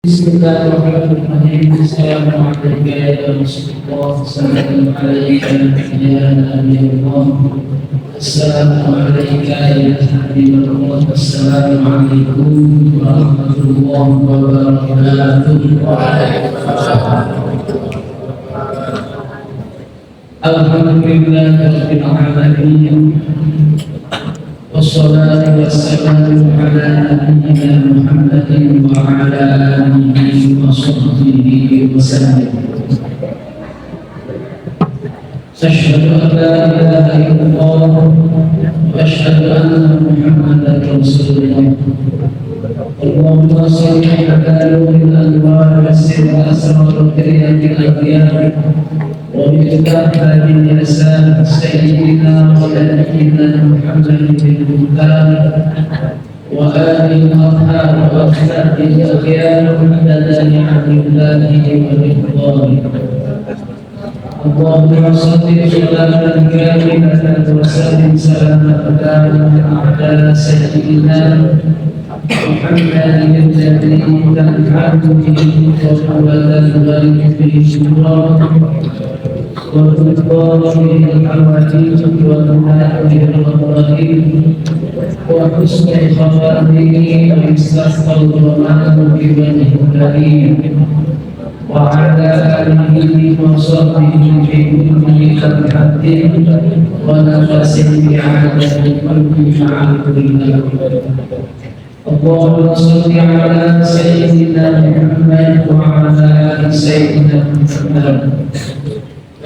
Bismillahirrahmanirrahim. Assalamualaikum warahmatullahi wabarakatuh. Ya Nabiullah, Assalamualaikum ya Habibullah. Assalamualaikum warahmatullahi wabarakatuh. Alhamdulillahirabbil alamin. Wassalatu wassalamu ala nabiyyina Muhammadin wa ala alihi wa sahbihi wa sallam. Asyhadu an la ilaha illallah wa asyhadu anna Muhammadan Rasulullah. Allahumma shalli ala nuril anwar wa sirril asrar qiyamil aqyam وبالله باللسان سيدنا ونبينا محمد بالمختار وآل الأطهار وأخلاق الأخيار عدد نعم الله ورضوانه. اللهم صل سلاما كاملا وسلم سلاما تاما على سيدنا محمد الذي تنفع به قوة الغيب في الشرار وتطار به الحوادث والنار بالرغائب وحسن خواتمه ويستسقى الظلام بالكريم وعلى آله وصحبه في كل لمحة ونفس بعدد كل معقول. اللهم صل على سيدنا محمد وعلى آل سيدنا محمد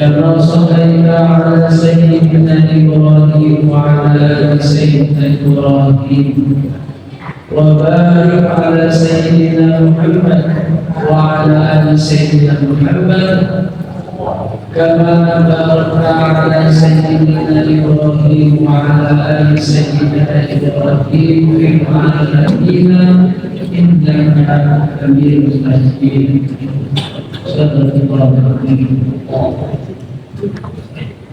كما صليت على سيدنا إبراهيم وعلى آل سيدنا إبراهيم وبارك على سيدنا محمد وعلى آل سيدنا محمد كما باركت على سيدنا إبراهيم وعلى آل سيدنا إبراهيم في العالمين إنك حميد مجيد. صدق الله العظيم.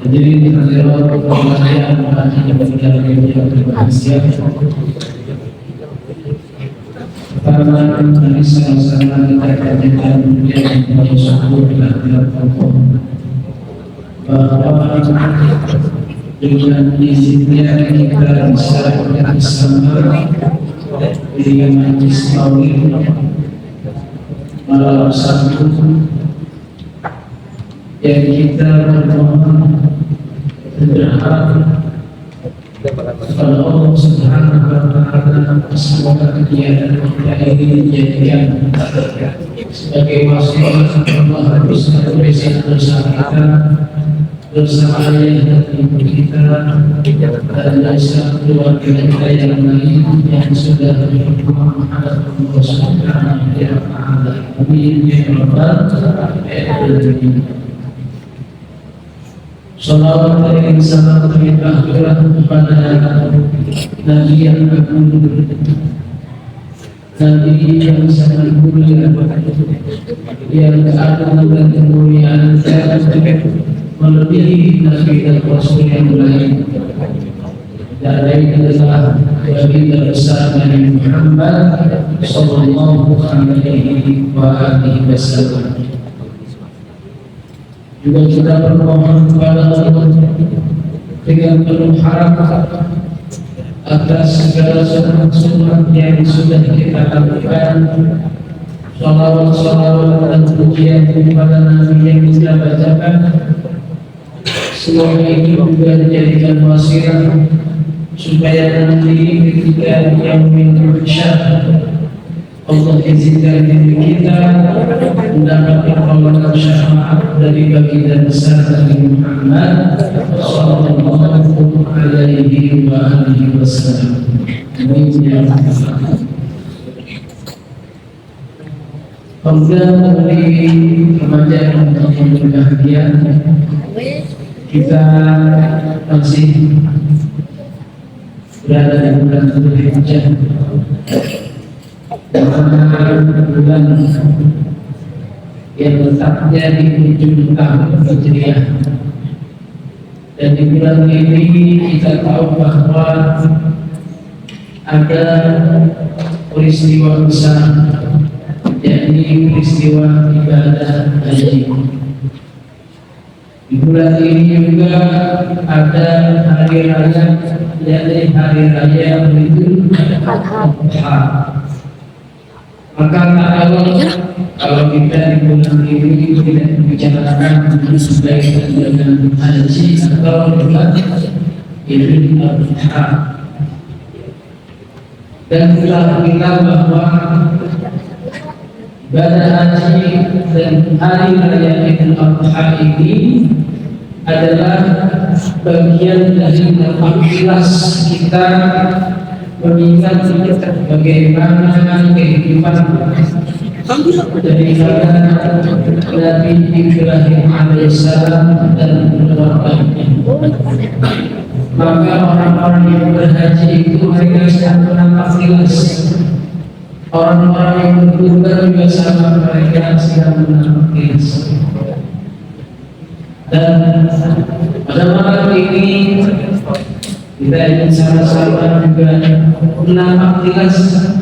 Hadirin hadirat sekalian, pertama kali sama-sama kita kajian yang tersebut adalah bahwa dengan izinnya kita bisa bersama di majlis maulid malam Sabtu yang kita bermohon berharap kepada Allah Subhanahu wa Ta'ala semoga kegiatan kita ini dijadikan sebagai wasilah Allah bersama kita bersama ayah dan ibu kita dan bersama keluarga kita yang lain yang sudah berjuang menghadap Allah Subhanahu wa Ta'ala. Amin ya rabbal alamin. Salawat dan salam kita kepada Nabi yang agung, Nabi yang sangat mulia, yang keagungan dan kemuliaan melebihi Nabi dan Rasul yang lain. Dan adalah baginda besar Nabi Muhammad sallallahu alaihi wasallam. Juga kita bermohon kepada Allah dengan penuh harap atas segala sunat yang sudah kita lakukan, salawat dan pujian kepada Nabi yang kita bacakan. Semoga ini juga dijadikan wasilah supaya nanti ketika yang mengucap Allah izinkan diri kita mendapat pertolongan syafaat dari baginda besar Nabi Muhammad sallallahu alaihi wasallam. Amin ya rabbal. Kemudian di remaja yang berbahagia, kita masih berada di bulan Dzulhijjah, bulan yang letaknya di ujung tahun Hijriah. Dan di bulan ini kita tahu bahwa ada peristiwa besar yakni peristiwa ibadah haji. Di bulan ini juga ada hari raya, yakni hari raya Idul Adha. Maka kalau kita di bulan ini tidak membicarakan berkaitan dengan haji atau dengan Idul Adha, dan kita bilang bahwa ibadah haji dan hari raya Idul Adha ini adalah bagian dari aktivitas kita mengingat bagaimana kehidupan dari Nabi Ibrahim alaihissalam dan keluarganya. Maka orang-orang yang berhaji itu mereka sedang menaktivitas. Orang-orang yang berkurban juga sama, mereka sedang menaktivitas. Dan pada malam ini kita ingin sama-sama juga menaktivitas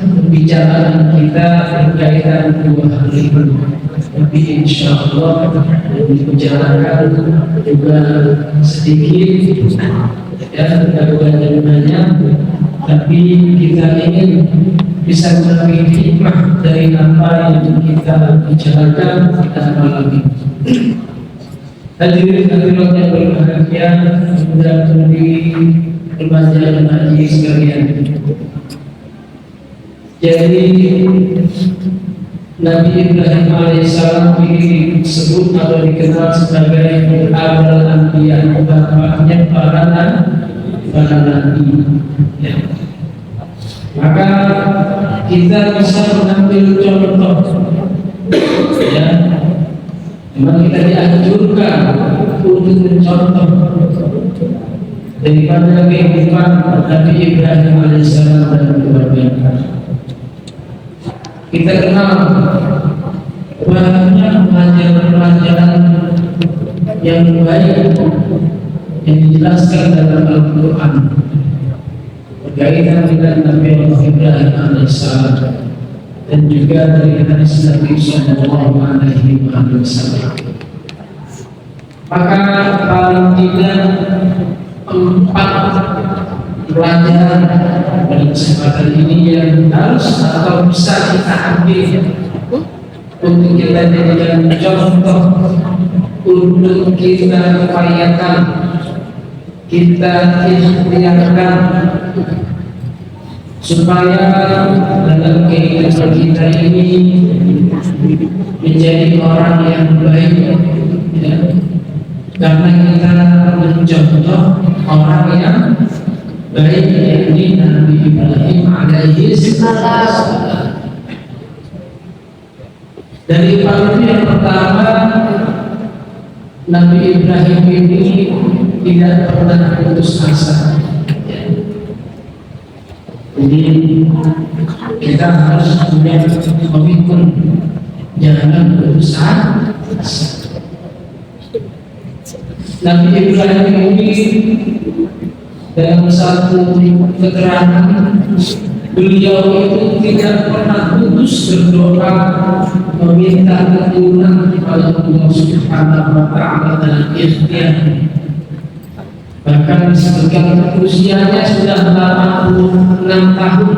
pembicaraan kita berkaitan dua hal ini. Tapi insya Allah dibicarakan juga sedikit, ya tidak banyak, tapi kita ingin bisa mengambil hikmah dari apa yang kita bicarakan pada malam ini. Hadirin yang berbahagia, mudah-mudahan di pelajaran haji sekalian. Jadi Nabi Ibrahim alaihissalam ini disebut atau dikenal sebagai Abul Anbiya, bapaknya para nabi. Ya. Maka kita bisa mengambil contoh, ya. Memang kita dianjurkan untuk mencontoh daripada kehidupan Nabi Ibrahim alaihissalam dan keluarganya. Kita kenal banyak pelajaran-pelajaran yang baik yang dijelaskan dalam Al-Quran berkaitan dengan Nabi Ibrahim alaihissalam dan juga dari hadis Nabi Sallallahu Alaihi Wasallam. Maka paling tidak 4 pelajaran pada kesempatan ini yang harus atau bisa kita ambil untuk kita jadikan contoh, untuk kita upayakan, kita ikhtiarkan supaya dalam kehidupan kita ini menjadi orang yang baik, ya. Karena kita mencontoh orang yang baik, yakni Nabi Ibrahim alaihissalam. Dari itu yang pertama, Nabi Ibrahim ini tidak pernah putus asa. Jadi kita harus punya komitmen, jangan putus asa. Nabi Ibrahim ini dalam satu keterangan, beliau itu tidak pernah putus berdoa meminta keturunan kepada Allah Subhanahu wa Ta'ala dalam ikhtiar. Bahkan disebutkan usianya sudah 86 tahun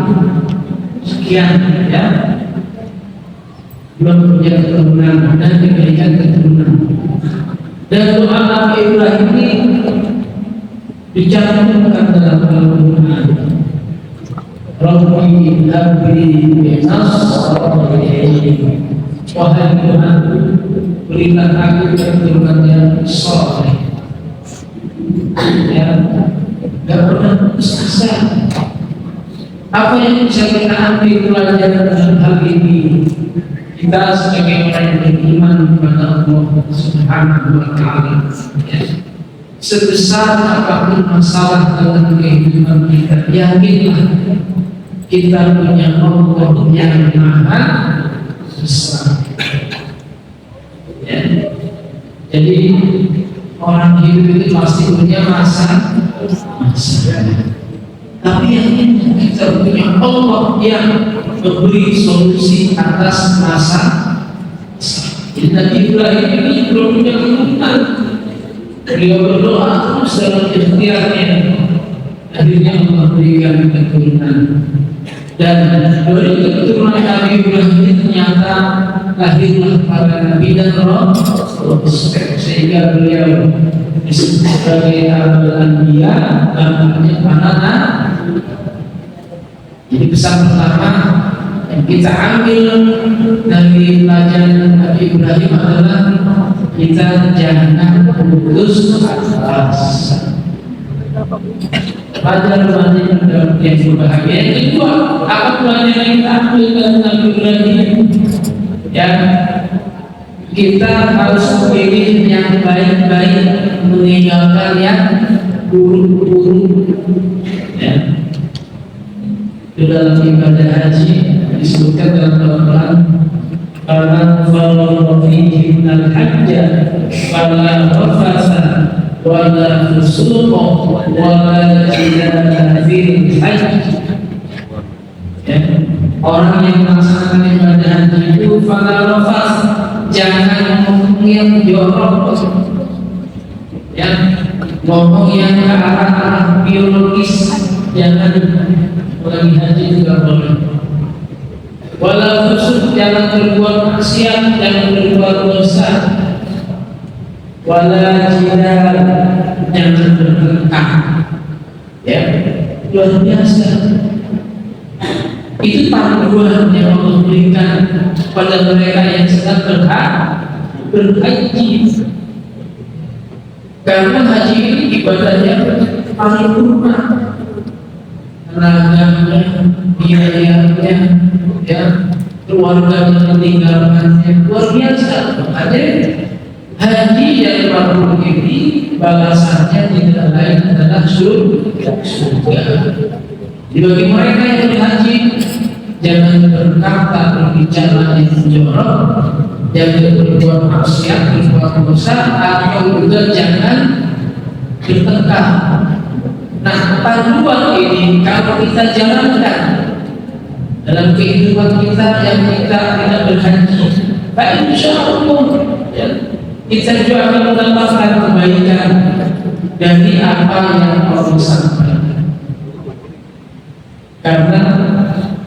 sekian, ya, belum punya keturunan dan diberikan keturunan. Dan doa Nabi Ibrahim ini dicantumkan dalam Al-Quran. Rabbi habli minas sholihin. Wahai Tuhan, berilah aku keturunan yang saleh. Ya, tidak pernah putus asa. Apa yang bisa kita ambil pelajaran dalam hal ini? Kita sebagai orang yang beriman kepada Allah Subhanahu wa Ta'ala, ya, sebesar apapun masalah dalam kehidupan kita, yakinlah kita punya Allah yang maha besar. Ya. Jadi orang hidup itu pasti punya masa. Tapi yang ini kita punya Allah yang memberi solusi atas masalah. Jadi Nabi Ibrahim ini belum punya keturunan. Beliau berdoa terus dalam ikhtiarnya, akhirnya memberikan keturunan. Dan dari keturunan Nabi Ibrahim ini ternyata lahirlah para nabi dan rasul, sehingga beliau disebut sebagai Abul Anbiya, namanya anak. Jadi pesan pertama yang kita ambil dari pelajaran Nabi Ibrahim adalah kita jangan putus asa. Pelajaran yang berbahagia. Yang kedua, apa pelajaran yang kita ambil dari Nabi Ibrahim? Ya, kita harus memilih yang baik-baik, meninggalkan yang buruk-buruk. Ya. Di dalam ibadah haji disebutkan dalam Al-Quran, "Fala farada fihi al-hajja fala rafasa wala fusuqa wala jidala fil hajj." Ya. Orang yang melaksanakan ibadah haji itu fala rafas, jangan ngomong yang jorok, ya, ngomong yang ke arah biologis, jangan. Lagi haji juga boleh. Walau fusuk, jangan berbuat maksiat, jangan berbuat dosa. Wala jidal, jangan bertengkar. Ya, luar biasa. Itu panduan yang Allah berikan pada mereka yang sedang berhaji. Karena haji ini ibadahnya paripurna. Tenaganya, biayanya, ya, keluarga yang meninggalkannya luar biasa. Ada haji yang paripurna ini balasannya tidak lain adalah surga. Jadi bagi mereka yang berhaji, jangan berkata berbicara yang jorok, jangan berbuat maksiat, berbuat dosa, atau juga jangan bertengkar. Nah, panduan ini kalau kita jalankan dalam kehidupan kita yang kita tidak berhaji, Pak, insya Allah ya, kita juga akan mendapatkan kebaikan dari apa yang Allah sampaikan. Karena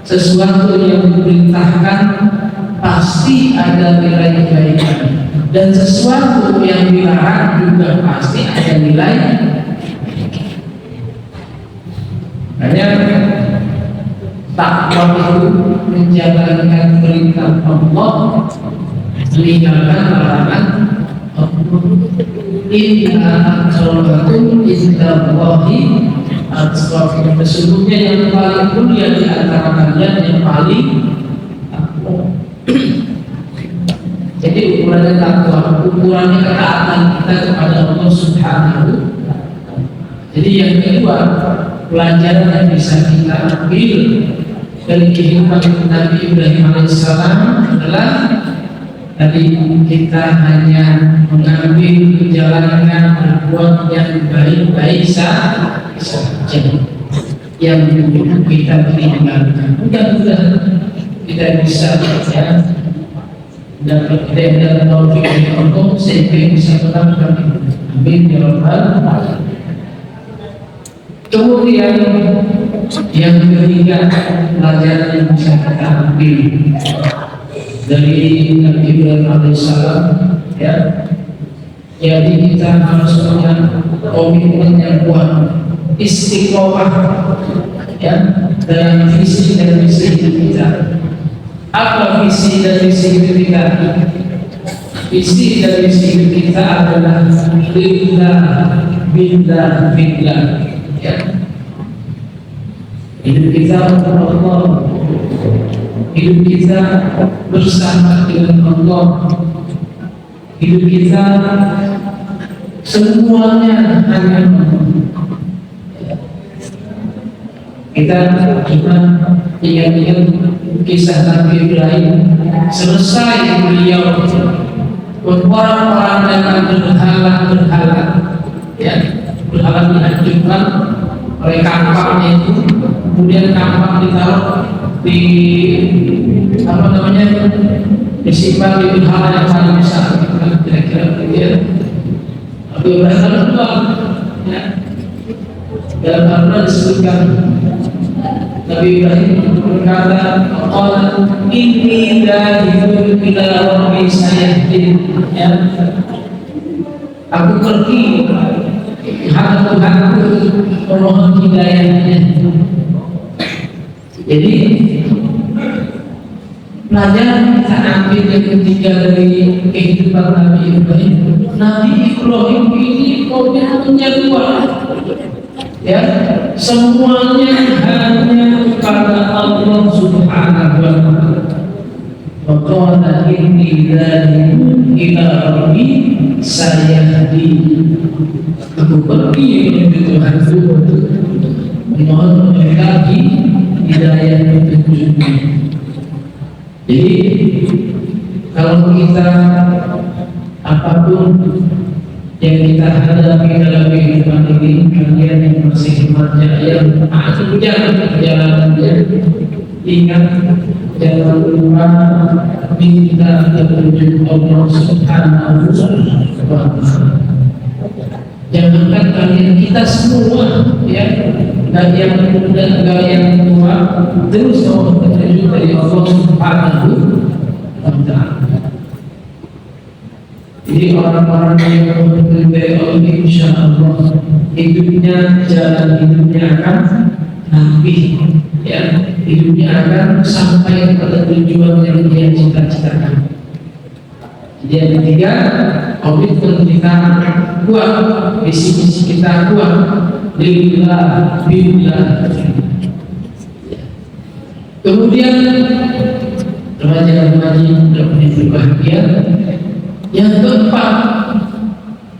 sesuatu yang diperintahkan pasti ada nilai kebaikan, dan sesuatu yang dilarang juga pasti ada nilai. Hanya takwa itu menjalankan perintah Allah, meninggalkan larangan Allah. Inna akramakum indallahi atqakum. Sesungguhnya yang paling mulia di antara kalian yang paling takwa. Jadi ukurannya takwa, ukurannya ketaatan kita kepada Allah Subhanahu. Jadi yang kedua, pelajaran yang bisa kita ambil dari kehidupan Nabi Ibrahim alaihissalam adalah tadi kita hanya mengambil perjalanan berbuat yang baik-baik saja, yang buruk kita tinggalkan. Mudah-mudahan kita bisa ya dapat hidayah dan taufik dari Allah sehingga bisa melakukan itu. Amin ya rabbal alamin. Kemudian yang ketiga, pelajaran yang bisa kita ambil dari Nabi Ibrahim alaihissalam, ya, jadi kita harus punya komitmen yang kuat, istiqomah, ya, dalam visi dan misi hidup kita. Apa visi dan misi hidup kita? Visi dan misi hidup kita adalah billah, ya. Hidup kita untuk Allah, hidup kita bersama dengan Allah, hidup kita semuanya hanya Allah. Kita cuma ingat-ingat kisah Nabi Ibrahim. Selesai beliau orang-orang dengan berhala, ya, berhala dihancurkan, oleh kampaknya itu, kemudian kampak ditaruh di apa namanya, disimpan di hal yang paling besar, kira-kira begitu. Nabi Ibrahim keluar, ya. Dalam Al-Quran disebutkan Nabi Ibrahim berkata, "Qala inni dzahibun ila rabbi sayahdin." Ya. Aku pergi kepada Tuhanku memohon hidayahnya. Jadi pelajaran kita ambil yang ketiga dari kehidupan Nabi Ibrahim. Nabi Ibrahim ini komitmennya kuat. Ya, semuanya hanya kepada Allah Subhanahu wa taala. Wa qala inni dzahibun ila rabbi sayahdi. Aku pergi menuju Tuhanku untuk memohon mereka hidayah petunjuknya. Jadi kalau kita apapun yang kita hadapi dalam kehidupan ini, kalian yang masih remaja yang jangan perjalanannya, ingat jangan lupa minta petunjuk Allah Subhanahu wa taala. Jangankan kalian, kita semua, ya, dan yang muda dan yang tua terus mau petunjuk dari Allah Subhanahu wa taala. Jadi orang-orang yang mencintai Allah, insya Allah hidupnya, jalan hidupnya akan nabi, ya, hidupnya akan sampai pada tujuan yang dia cita-citakan. Jadi yang ketiga, komitmen kita kuat, visi-misi kita kuat, lillah billah. Kemudian remaja-remaja yang berbahagia. Yang keempat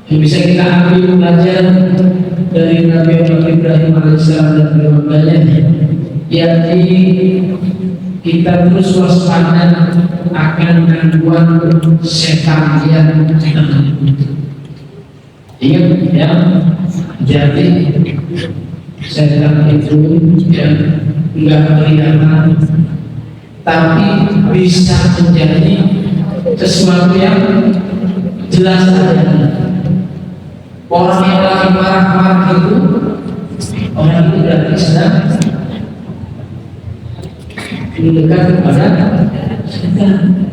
yang bisa kita ambil pelajaran dari Nabi Ibrahim alaihissalam dan keluarganya, yakni kita terus waspada akan gangguan setan yang ingat, ya, jadi setan itu yang enggak kelihatan tapi bisa menjadi sesuatu yang jelas ada. Orang yang lagi marah-marah itu, orang itu berarti sedang mendekat kepada setan.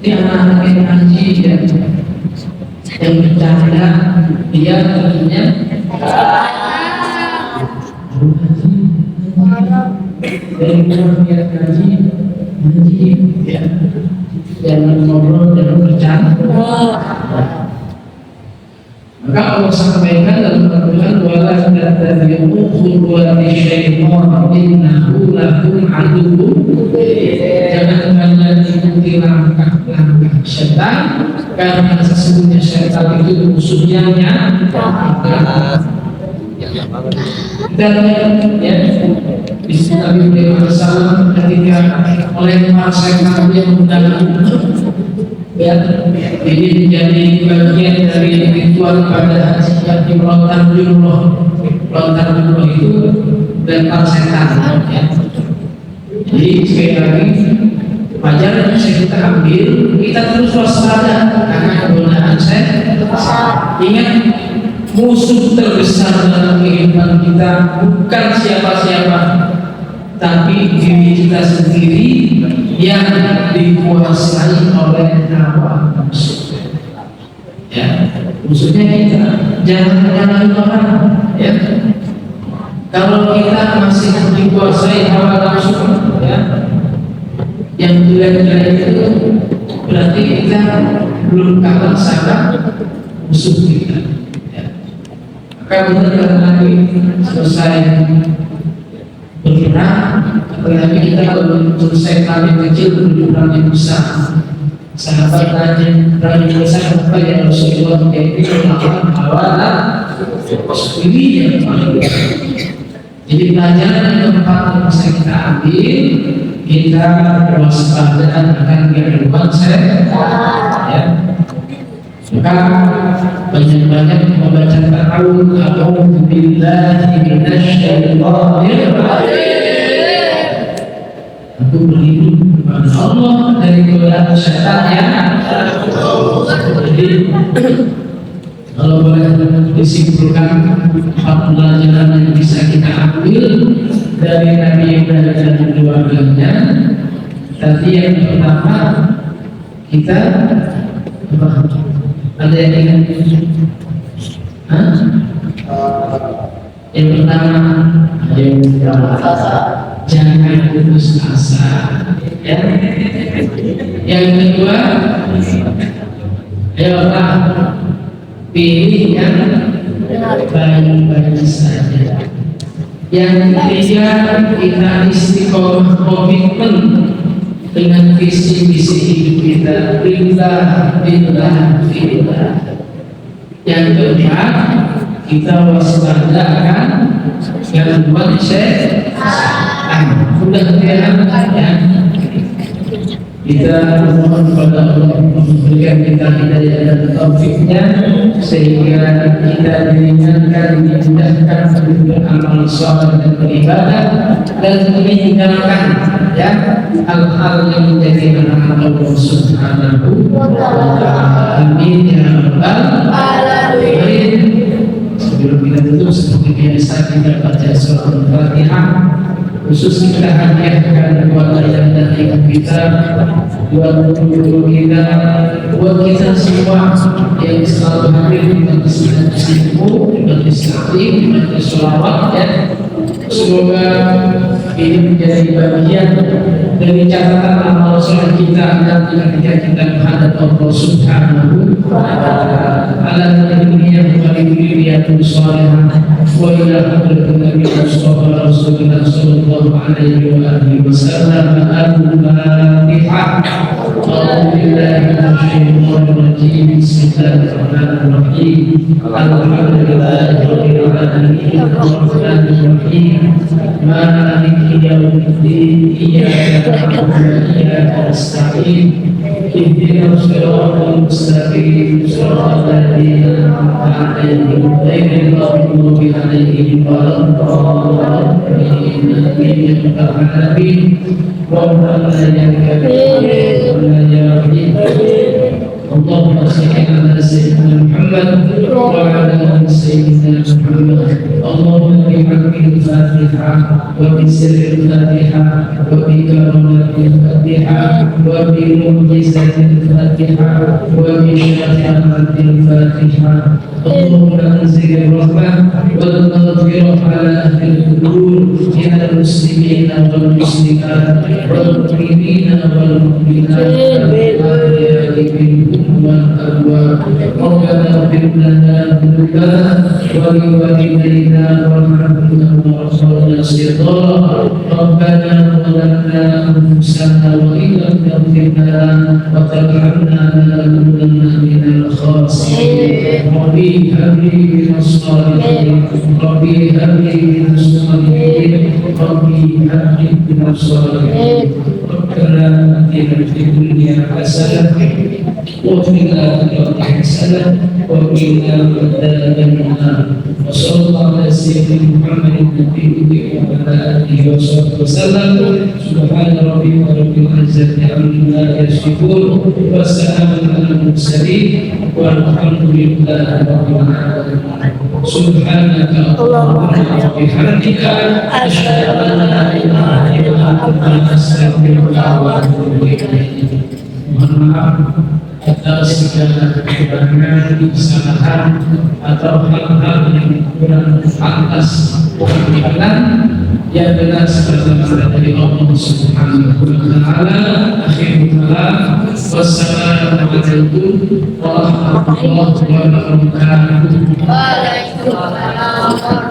Ini anak-anak yang ngaji, ya, yang bercanda, dia tentunya dari orang yang ngaji, ya. Jangan ngobrol, jangan bercanda. Maka Allah sampaikan dalam Al-Quran, wala tattabi'u khutuwati syaitan innahu lakum aduwwun. Jangan kalian ikuti langkah-langkah setan, karena sesungguhnya setan itu musuhnya nyata. Dan ya, Nabi Muhammad SAW ketika oleh para setan yang menggunakan, ya, ini menjadi bagian dari ritual pada haji yang melontar jumroh itu lempar setan, ya. Jadi sekali lagi pelajaran yang bisa kita ambil, kita terus waspada karena penggunaan setan. Ingat, musuh terbesar dalam kehidupan kita bukan siapa-siapa, tapi diri kita sendiri yang dikuasai oleh hawa nafsu. Ya, maksudnya kita jangan menyalahkan orang. Ya, kalau kita masih dikuasai hawa nafsu, ya, yang jelek-jelek itu berarti kita belum kalah sama musuh kita. Kalau benar Nabi selesai berperang, apalagi kita kalau selesai perang yang kecil menuju perang yang besar, sahabat tanya, perang yang besar apa yang Rasulullah itu melakukan hawalah ini yang paling. Jadi pelajaran yang keempat yang bisa kita ambil, kita berwaspada akan gangguan setan, ya. Maka banyak-banyak membaca ta'awudz, a'udzu billahi minasyaitonir rajim. Aku berlindung kepada Allah dari godaan setan yang jadi kalau boleh disimpulkan pelajaran yang bisa kita ambil dari Nabi Ibrahim dan keluarganya. Tadi yang pertama kita ada yang ingin yang pertama jangan putus asa ya. Yang kedua pilih yang baik-baik saja. Yang ketiga kita istiqomah komitmen dengan visi-visi hidup kita, billah. Yang keempat kita waspadakan gangguan setan. Mudah-mudahan ya kita mohon kepada Allah memberikan kita hidayah dan taufiknya sehingga kita diringankan, dimudahkan untuk beramal saleh dan beribadah dan meninggalkan ya hal-hal yang menjadi larangan Allah Subhanahu wa taala. Amin ya rabbal alamin. Sebelum kita tutup seperti biasa kita baca surah Al-Fatihah. Khusus kita hadiahkan buat ayah dan ibu kita, buat guru kita, buat kita semua yang selalu hadir di majelis ilmu, di majelis taklim, di majelis sholawat ya. Semoga ini menjadi bagian dari catatan amal soleh kita dan ketika kita menghadap Allah Subhanahu wa taala. Ala dunia waliyatu sholihah wa ila hadratin Nabi Mustafa Rasulullah sallallahu alaihi wa alihi wasallam. Al-Fatihah. A'udzu billahi minasyaitonir rajim. Bismillahirrahmanirrahim. Alhamdulillahirabbil alamin. Arrahmanir rahim. Maliki yaumiddin. Iyyaka na'budu wa iyyaka nasta'in. Ihdinas siratal mustaqim. Siratal ladzina an'amta 'alaihim ghairil maghdubi 'alaihim waladdallin. اللهم صل على سيدنا محمد وعلى ال سيدنا محمد. اللهم بحق الفاتحه وبسر الفاتحه وبكرامه الفاتحه وبمعجزه الفاتحه وبشفاعه الفاتحه. اللهم انزل الرحمه والمغفره على اهل القبور من المسلمين والمسلمات والمؤمنين والمؤمنات والأبواب. ربنا اغفر لنا ذنوبنا ولوالدينا وارحمنا وارحمنا صغارا. ربنا ظلمنا أنفسنا وإن لم تغفر لنا وترحمنا لنكونن من الخاسرين. ربي هب لي من الصالحين. ربي هب لي من الصالحين. ربي هب لي من الصالحين. ربنا آتنا في الدنيا حسنة وفي الآخرة حسنة وقنا عذاب النار. وصلى الله على سيدنا محمد النبي وعلى آله وصحبه وسلم. سبحان ربك رب العزة عما يصفون وسلام على المرسلين والحمد لله رب العالمين. سبحانك اللهم وبحمدك أشهد أن لا إله إلا أنت أستغفرك وأتوب إليك. Mohon maaf atas segala kekurangan, kesalahan atau hal-hal yang kurang pantas berkenan yang benar seperti dari Allah Subhanahu wa taala. Akhirul kalam, wassalamualaikum warahmatullahi wabarakatuh. Waalaikumsalam.